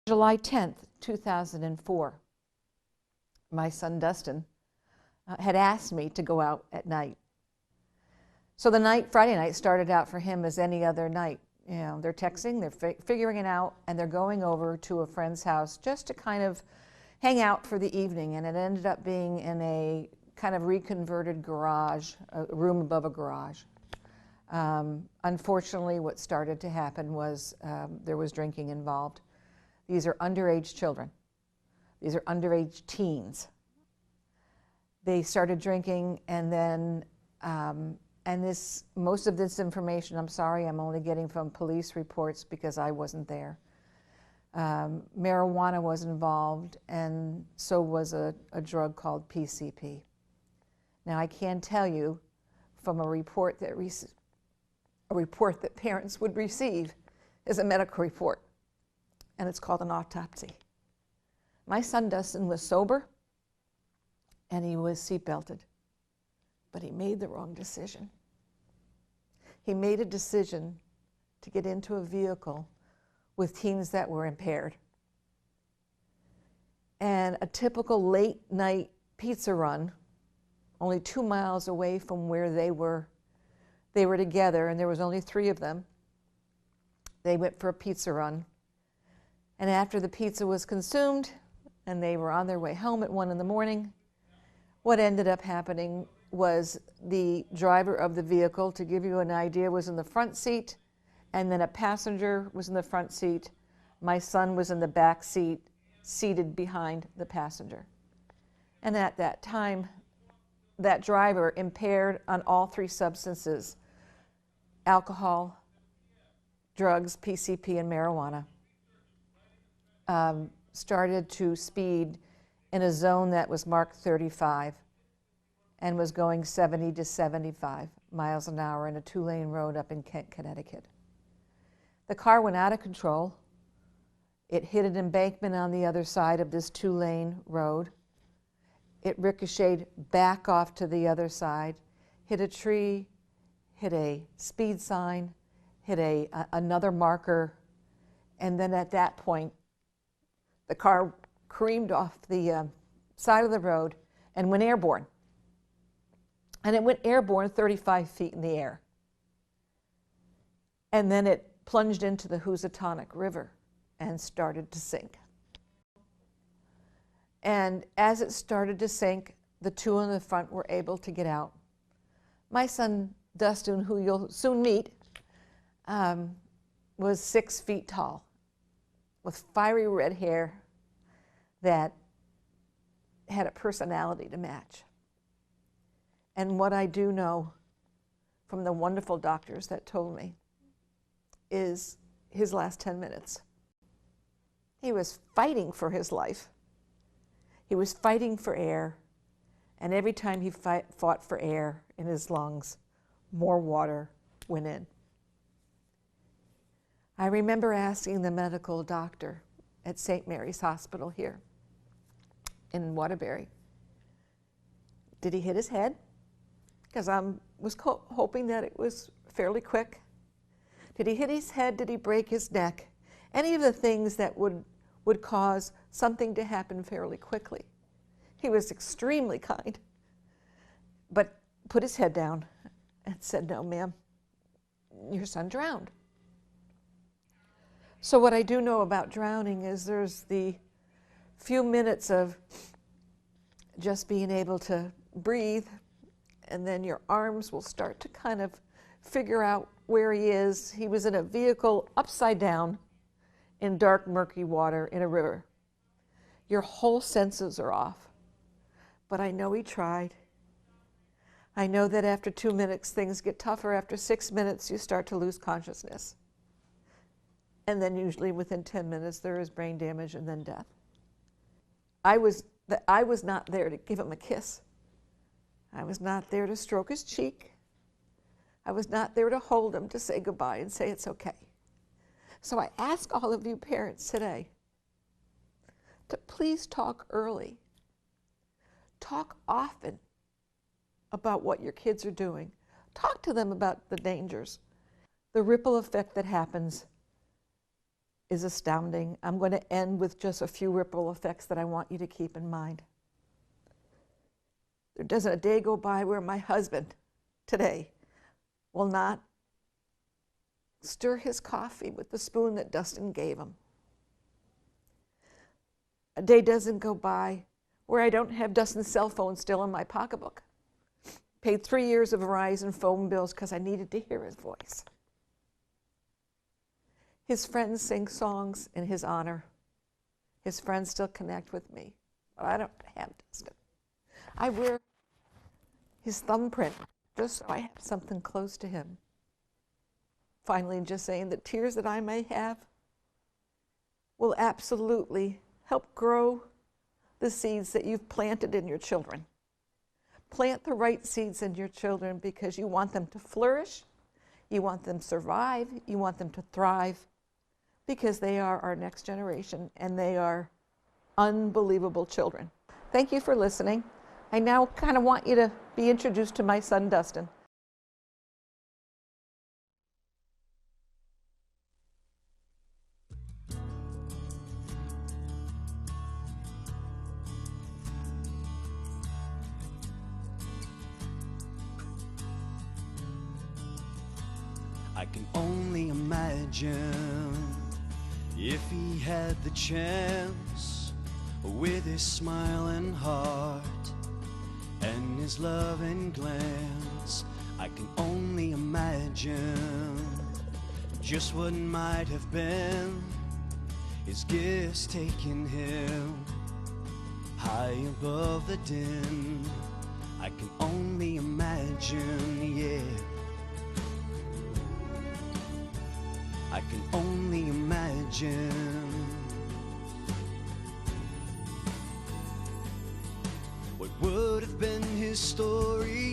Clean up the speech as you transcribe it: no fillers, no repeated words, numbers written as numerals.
July 10th, 2004, my son Dustin had asked me to go out at night. So the Friday night started out for him as any other night. You know, they're texting, they're figuring it out, and they're going over to a friend's house just to kind of hang out for the evening. And it ended up being in a kind of reconverted garage, a room above a garage. Unfortunately, what started to happen was there was drinking involved. These are underage children. These are underage teens. They started drinking, and then, most of this information, I'm sorry, I'm only getting from police reports because I wasn't there. Marijuana was involved, and so was a drug called PCP. Now, I can tell you from a report that parents would receive is a medical report, and it's called an autopsy. My son Dustin was sober, and he was seatbelted, but he made the wrong decision. He made a decision to get into a vehicle with teens that were impaired. And a typical late night pizza run, only 2 miles away from where they were together, and there was only 3 of them. They went for a pizza run. And after the pizza was consumed, and they were on their way home at 1 in the morning, what ended up happening was the driver of the vehicle, to give you an idea, was in the front seat, and then a passenger was in the front seat. My son was in the back seat, seated behind the passenger. And at that time, that driver, impaired on all 3 substances, alcohol, drugs, PCP, and marijuana, started to speed in a zone that was marked 35 and was going 70 to 75 miles an hour in a 2-lane road up in Kent, Connecticut. The car went out of control. It hit an embankment on the other side of this 2-lane road. It ricocheted back off to the other side, hit a tree, hit a speed sign, hit another marker, and then at that point, the car careened off the side of the road and went airborne. And it went airborne 35 feet in the air. And then it plunged into the Housatonic River and started to sink. And as it started to sink, the 2 in the front were able to get out. My son, Dustin, who you'll soon meet, was 6 feet tall, with fiery red hair that had a personality to match. And what I do know from the wonderful doctors that told me is his last 10 minutes. He was fighting for his life. He was fighting for air, and every time he fought for air in his lungs, more water went in. I remember asking the medical doctor at St. Mary's Hospital here in Waterbury, did he hit his head? Because I was hoping that it was fairly quick. Did he hit his head? Did he break his neck? Any of the things that would cause something to happen fairly quickly. He was extremely kind, but put his head down and said, "No, ma'am, your son drowned." So what I do know about drowning is there's the few minutes of just being able to breathe, and then your arms will start to kind of figure out where he is. He was in a vehicle upside down in dark, murky water in a river. Your whole senses are off. But I know he tried. I know that after 2 minutes, things get tougher. After 6 minutes, you start to lose consciousness. And then usually within 10 minutes, there is brain damage and then death. I was not there to give him a kiss. I was not there to stroke his cheek. I was not there to hold him, to say goodbye and say it's okay. So I ask all of you parents today to please talk early. Talk often about what your kids are doing. Talk to them about the dangers, the ripple effect that happens is astounding. I'm going to end with just a few ripple effects that I want you to keep in mind. There doesn't a day go by where my husband today will not stir his coffee with the spoon that Dustin gave him. A day doesn't go by where I don't have Dustin's cell phone still in my pocketbook. Paid 3 years of Verizon phone bills because I needed to hear his voice. His friends sing songs in his honor. His friends still connect with me, but I don't have Dustin. I wear his thumbprint just so I have something close to him. Finally, just saying the tears that I may have will absolutely help grow the seeds that you've planted in your children. Plant the right seeds in your children because you want them to flourish, you want them to survive, you want them to thrive, because they are our next generation and they are unbelievable children. Thank you for listening. I now kind of want you to be introduced to my son, Dustin. I can only imagine if he had the chance, with his smiling heart and his loving glance. I can only imagine just what might have been, his gifts taking him high above the din. I can only imagine, yeah. I can only imagine what would have been his story